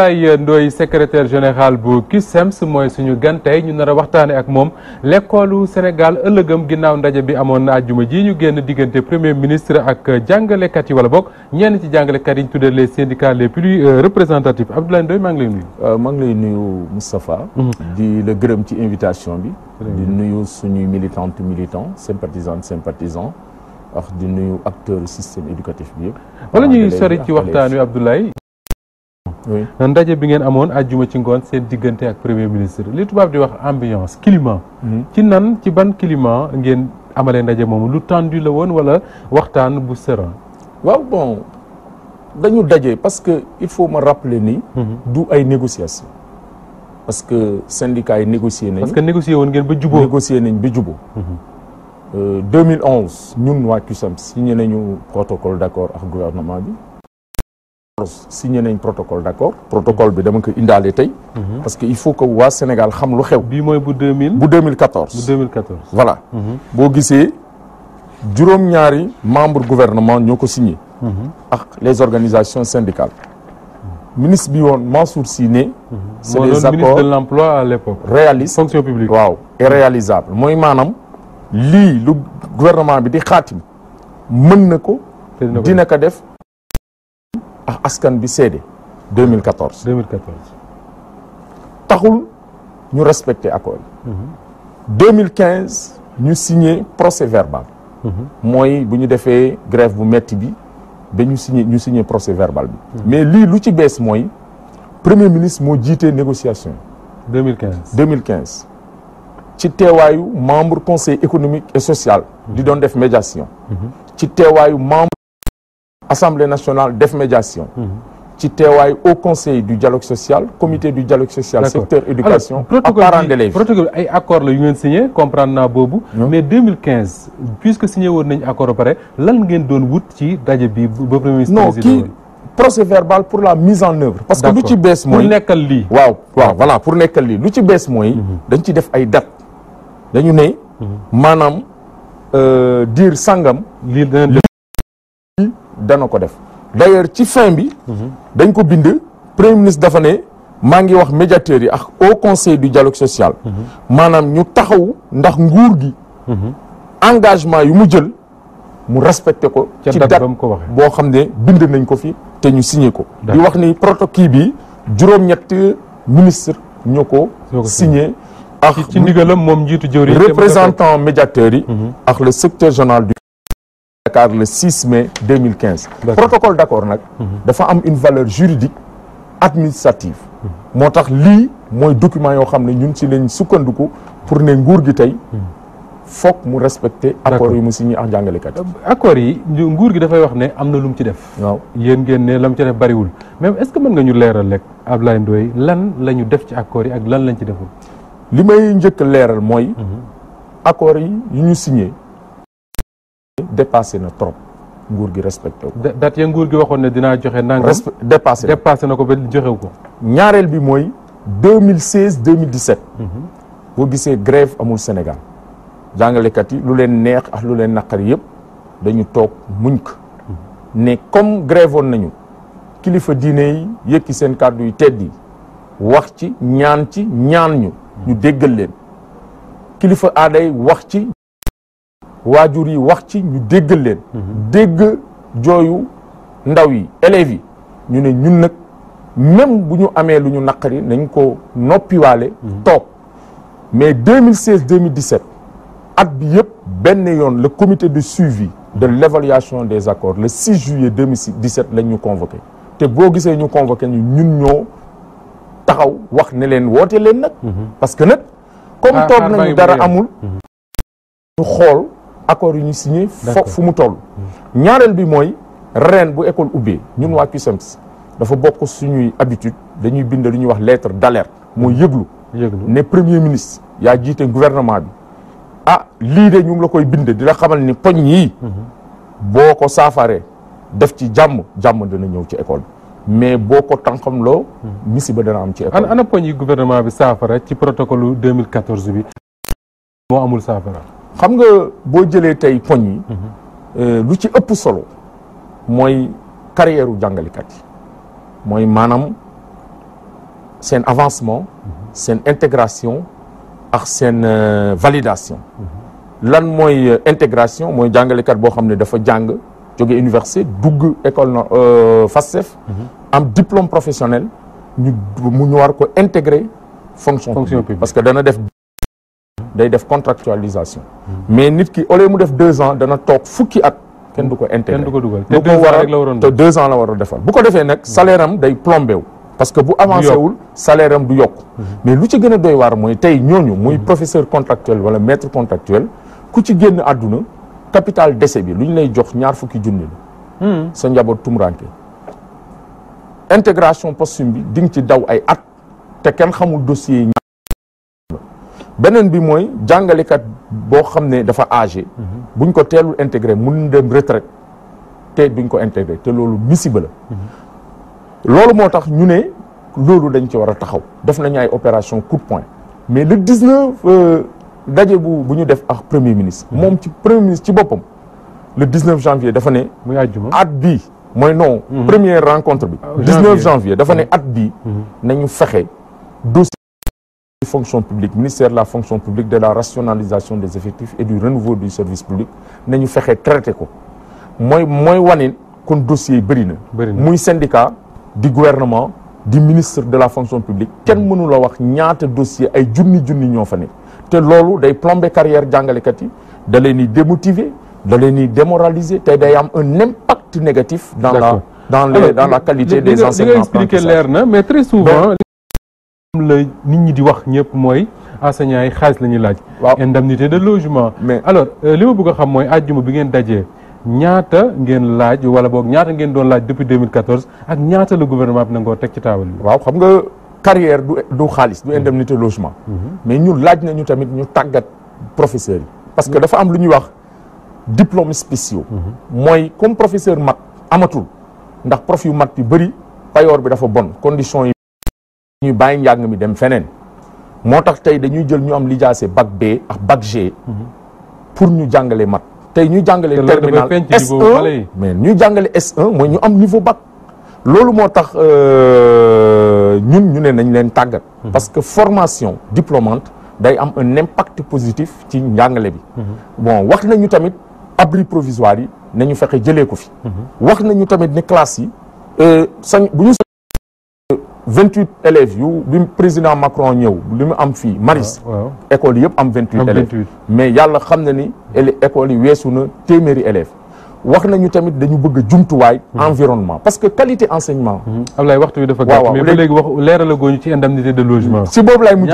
Abdoulaye Ndoye secrétaire général bu CUSEMS mooy suñu gan tey ñu nar a waxtaane ak moom l'école Sénégal ëllëgam ginnaaw ndaje bi amoon na àjjuma ji ñu génn diggante premier ministre ak jàngalekat yi wala bokk ñenn ci jàngalekat yi ñu tuddee les syndicats les plus représentatifs Abdoulaye Ndoye maa ngi lay nuyu. maa ngi lay nuyu Moustapha. di la gërëm ci invitation bi. di nuyu suñuy militante sympathisant wax di nuyu acteur système éducatif bi yëpp. wala ñuy sori ci waxtaan wi Abdoulaye. ndaje bi ngeen amoon àjjuma ci ngoon seen diggante ak premier ministre li tubaab di wax ambiance climat. ci ban climat ngeen amalee ndaje moomu lu tendu la woon wala waxtaan bu serein. waaw bon dañu daje parce que il faut me rappeler ni. du ay négociation parce que syndicats yi négocier nañ. parce que négocier woon ngeen ba jubóo. négocier nañ ba jubóo. 2011 ñun waa CUSEMS signé nañu protocole d'accord ak gouvernement bi. signé nañ protocole d'accord protocole bi dama ko indaale tey. parce que il faut que waa Sénégal xam lu xew. bii mooy bu 2000. bu 2014 bu 2014. voilà. boo gisee juróom-ñaari membre gouvernement ñoo ko signé. ak les organisations syndicales. ministre bi woon Mansour Sy ne. c'est des accords ministre de l'emploi à l'époque. réalistes fonction publique. waaw et réalisable mooy maanaam lii lu gouvernement bi di xaatim mën na ko. dina ko def. ak askan bi seede 2014. 2014. taxul ñu respecté accord yi. 2015 ñu signé procès verbal. mooy bu ñu defee grève bu metti bi ba ñu signé procès verbal bi. mais lii lu ci bees mooy premier ministre moo jiitee négociation. 2015. ci teewaayu membre conseil économique et social. di doon def médiation. ci teewaayu membre. Assemblée nationale def médiation. ci teewaayu au conseil du dialogue social comité du dialogue social. secteur éducation ak parents d'élèves. protocole ay accord la yu ngeen signé comprendre naa boobu. mais 2015 puisque signé woon nañu accord ba pare lan ngeen doon wut ci daje bi ba premier ministre. non kii procès verbal pour la mise en œuvre. parce que lu ci bees mooy pour nekkal lii. waaw voilà pour nekkal lii lu ci bees mooy. dañ ci def ay date dañu ne. maanaam diir sangam. lii dana ko def d'ailleurs ci fin bi dañ ko bind premier ministre dafa ne maa ngi wax médiateurs yi ak au conseil du dialogue social maanaam ñu taxaw ndax nguur gi engagement yu mu jël mu respecté ko ci date boo xam ne bind nañ ko fi te ñu signé ko di wax ni protocole bi juróom-ñett ministre ñoo ko signé ak ci ndigalam moom njiitu jëwriñ représentant médiateurs yi ak le secteur général du Dakar le 6 mai 2015. protocole d'accord nag. dafa am une valeur juridique administrative. moo tax lii mooy document yoo xam ne ñun ci lañ sukkandiku pour ne nguur gi tey foog mu respecter accords yi mu signé ak jàngalekat yi. accords yi nguur gi dafay wax ne am na lu mu ci def. waaw yéen ngeen ne la mu ci def bariwul même est-ce que mën nga ñu leeral rek Abdoulaye Ndoye lan la ñu def ci accords yi ak lan lañ ci deful. li may njëkk leeral mooy. accords yi ñu signé. dépassé na trop nguur gi respecté ko. date ya nguur gi waxoon ne dinaa joxe nangam. dépassé na ko ba joxewu ko. ñaareel bi mooy 2016 2017. boo gisee grève amul Sénégal jàngalekat yi lu leen neex ak lu leen naqari yëpp dañu toog muñ ko ne comme grève woon nañu kilifa diine yi yëkki seen kàddu yu tedd yi wax ci ñaan ñu déggal leen kilifa aada yi wax ci. waajur yi wax ci ñu déggal leen dégg jooyu ndaw yi élèves yi ñu ne ñun nag même bu ñu amee lu ñu naqari nañ ko noppiwaale toog mais 2016 2017 at bi yëpp benn yoon le comité de suivi de l'évaluation des accords le 6 juillet 2017 lañ ñu convoqué te boo gisee ñu convoqué ñun ñoo taxaw wax ne leen woote leen nag parce que nag comme toog nañu dara amul ñu xool accord yi ñu signé fu mu toll ñaareel bi mooy ren bu école ubbee ñun waa CUSEMS dafa bokk suñuy habitude dañuy bind lu ñuy wax lettre d'alerte mooy yëglu ne premier ministre yaa jiite gouvernement bi lii de ñu ngi la koy bind di la xamal ni poñ yii boo ko saafaree def ci jàmm dana ñëw ci école bi mais boo ko tànqamloo misiba dana am ci école ana poñ yi gouvernement bi saafara ci protocole 2014 bi moo amul saafara. xam nga boo jëlee tey poñ yi lu ci ëpp solo mooy carrière u jàngalekat yi mooy maanaam seen avancement seen intégration ak seen validation lan mooy intégration mooy jàngalekat boo xam ne dafa jàng jóge université dugg école FASTEF am diplôme professionnel ñu war ko intégrer fonction publique parce que day def contractualisation mais nit ki au lieu mu def 2 ans dana toog fukki at kenn du ko intégré te 2 ans la war a defal bu ko defee nag salaire am day plombé wu parce que bu avancé wul salaire am du yokk mais lu ci gën a doy waar mooy tey ñooñu muy professeur contractuel wala maître contractuel ku ci génn àdduna capital décès bi lu ñu lay jox ñaar fukki junni la sa njaboot tumuranke intégration posthume bi di nga ci daw ay at te kenn xamul dossier yi beneen bi mooy jàngalekat boo xam ne dafa âgé buñ ko teelul intégré mun dem retraite te duñ ko intégré te loolu misiba la loolu moo tax ñu ne loolu dañ ci war a taxaw def nañu ay opération coup de poing mais le 19 daje bu ñu def ak premier ministre moom ci premier ministre ci boppam le 19 janvier dafa ne at bii mooy non première rencontre bi 19 janvier dafa ne at bii nañu fexe dossier fonction publique ministère de la fonction publique de la rationalisation des effectifs et du renouveau du service public nañu fexe traité ko mooy wane kon dossier yi bëri na muy syndicat di gouvernement di ministre de la fonction publique kenn mënu la wax ñaata dossier ay junni ñoo fa ne te loolu day plomber carrière jàngalekat yi da leen di démotiver da leen di démoraliser te day am un impact négatif dans la qualité des enseignements. li nga expliqué leer na mais très souvent la nit ñi di wax ñëpp mooy enseignants yi xaalis la ñuy laaj indemnité de logement mais alors li ma bëgg a xam mooy àjjuma bi ngeen dajee ñaata ngeen laaj wala boog ñaata ngeen doon laaj depuis 2014 ak ñaata la gouvernement bi nangoo teg ci taabal bi waaw xam nga carrière du xaalis du indemnité logement mais ñun laaj nañu tamit ñu tàggat professeurs yi parce que dafa am lu ñuy wax diplôme spéciaux mooy comme professeur mat amatul ndax prof yu mat yu bëri payoor bi dafa bon condition yi ñuy bàyyi njàng mi dem feneen moo tax tey dañuy jël ñu am lijaase bac B ak bac G pour ñu jàngale mat tey ñu jàngale terminal S1 mais ñu jàngale S1 mooy ñu am niveau bac loolu moo tax ñun ñu ne nañ leen tàggat parce que formation diplômante day am un impact positif ci njàngale bi bon wax nañu tamit abri provisoire yi nañu fexe jëlee ko fi wax nañu tamit ne classe yi bu ñu 28 élèves yu bi président Macron ñëw li mu am fii Maris école yëpp am 28 élèves mais yàlla xam na ni école yi weesu na téeméeri élèves wax nañu tamit dañu bëgg a jumtuwaay environnement parce que qualité enseignement Ablaye waxtu bi dafa gàtt mais ba léegi wax leeral la gooñu ci indemnité de logement si boobu laay mujj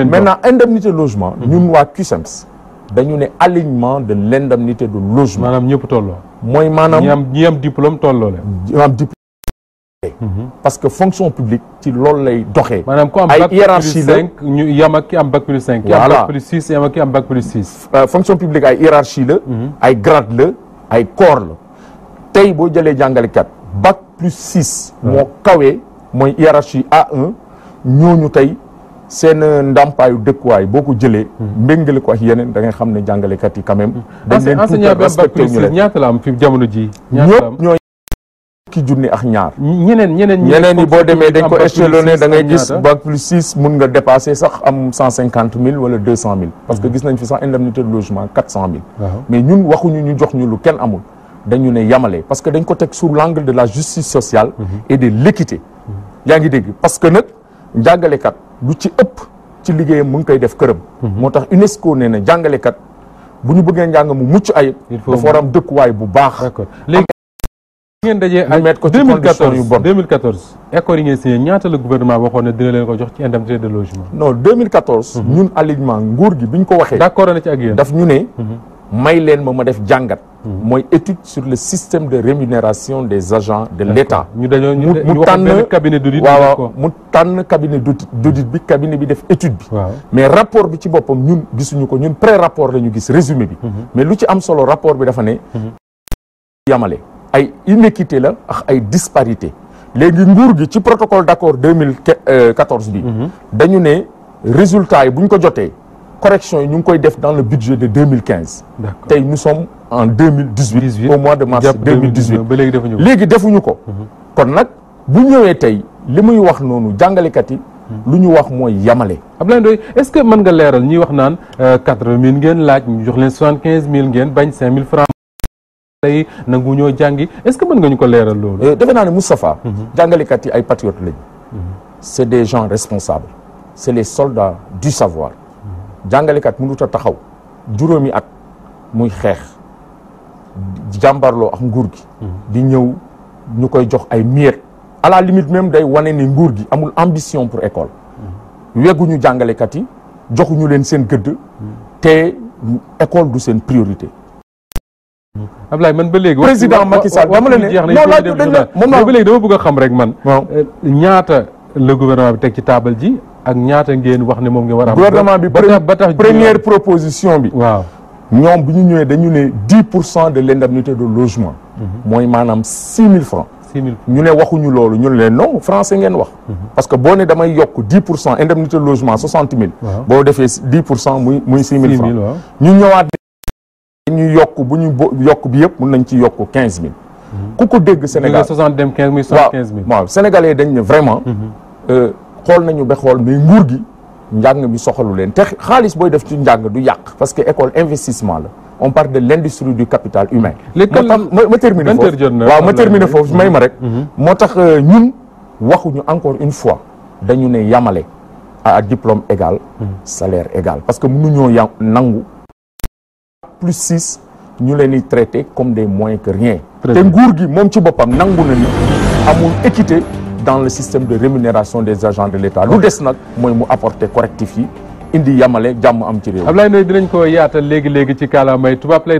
maintenant indemnité de logement ñun waa CUSEMS dañu ne alignement de l' indemnité de logement maanaam ñëpp tolloo mooy maanaam ñi am diplôme tolloo la am diplôme parce que fonction publique ci loolu lay doxee. maanaam ku am bac plus 5 ñu yam ak ki am bac plus 5. ki am bac plus 6 yam ak ki am bac plus 6. fonction publique ay hiérarchie la. ay grade la ay corps la. tey boo jëlee jàngalekat bac plus 6. moo kawee mooy hiérarchie A1 ñooñu tey seen ndàmpaayu dëkkuwaay boo ko jëlee. méngale ko ak yeneen da ngay xam ne jàngalekat yi quand même. dañ leen tuutal respecté ñu leen ñaata la am fi jamono ji ñëpp ñooy ki junni ak ñaar ñeneen ñi boo demee dañ ko échelonné da ngay gis bac plus 6 mun nga dépasser sax am 150 000 wala 200 000 parce que gis nañ fi sax indemnité de logement 400 000 mais ñun waxuñu ñu jox ñu lu kenn amul dañu ne yamale parce que dañ ko teg sous l'angle de la justice sociale et de l'équité yaa ngi dégg parce que nag jàngalekat lu ci ëpp ci liggéeyam mu ngi koy def këram moo tax UNESCO nee na jàngalekat bu ñu bëggee njàng mu mucc ayib dafa war am dëkkuwaay bu baax ngeen dajee ak 2014 école yi ngeen signé ñaata la gouvernement waxoon ne dina leen ko jox ci indemnité de logement non 2014 ñun alignement nguur gi bi ñu ko waxee d'accord na ci ak yéen daf ñu ne may leen ma def jàngat mooy étude sur le système de rémunération des agents de l'État mu tànn cabinet d'audit mu tànn cabinet d'audit bi cabinet bi def étude bi mais rapport bi ci boppam ñun gisuñu ko ñun pré rapport la ñu gis résumé bi mais lu ci am solo rapport bi dafa ne yamale ay inéquité la ak ay disparité léegi nguur gi ci protocole d'accord 2014 bi dañu ne résultat yi bu ñu ko jotee correction yi ñu ngi koy def dans le budget de 2015 tey nous sommes en 2018 au mois de mars 2018 ba léegi defuñu ko kon nag bu ñëwee tey li muy wax noonu jàngalekat yi lu ñu wax mooy yamale. Abdoulaye Ndoye est-ce que mën nga leeral ñi wax naan 80 000 ngeen laaj ñu jox leen 75 000 ngeen bañ 5 000 francs tey nangu ñoo jàngi est-ce que mën nga ñu ko leeral loolu. defe naa ne Moustapha. jàngalekat yi ay patriotes lañu. c'est des gens responsables. c'est les soldats du savoir. jàngalekat mënut a taxaw juróomi at muy xeex jàmbarloo ak nguur gi. di ñëw ñu koy jox ay miettes. à la limite même day wane ni nguur gi amul ambition pour école. wegguñu jàngalekat yi joxuñu leen seen gëdd. te école du seen priorité. Ablaye man ba léegi. président Macky Sall dama la ne non laaj dañ la moom ba léegi dama bëgg a xam rek man. ñaata le gouvernement bi teg ci taabal ji ak ñaata ngeen wax ne moom ngeen war a am. gouvernement bi ba tax première proposition bi. waaw ñoom bu ñu ñëwee dañu ne 10% de l'indemnité de logement. mooy maanaam 6 000 francs. ñu ne waxuñu loolu ñu ne leen non français ngeen wax. parce que boo ne damay yokk 10% indemnité de logement 60 000. boo defee 10% muy 6 000 francs. ñu ñëwaat ñu yokk bu ñu yokk bi yëpp mën nañ ci yokk 15 000. ku ko dégg Sénégal 60 dem 15 muy 75 000. waaw sénégalais dañ ne vraiment. xool nañu ba xool mais nguur gi njàng mi soxalu leen te xaalis booy def ci njàng du yàq. parce que école investissement la. on parle de l'industrie du capital humain. moo tax ma terminer foofu waaw ma terminer foofu may ma rek. moo tax ñun waxuñu encore une fois dañu ne yamale à diplôme égal. salaire égal parce que mënuñoo nangu. plus 6 ñu leen di traiter comme des moins que rien. te nguur gi moom ci boppam nangu na ni amul équité dans le système de rémunération des agents de l'État. lu des nag mooy mu apporter correctif yi indi yamale jàmm am ci réew. Abdoulaye Ndoye dinañ ko yaatal léegi ci kàllaamay tubaab lay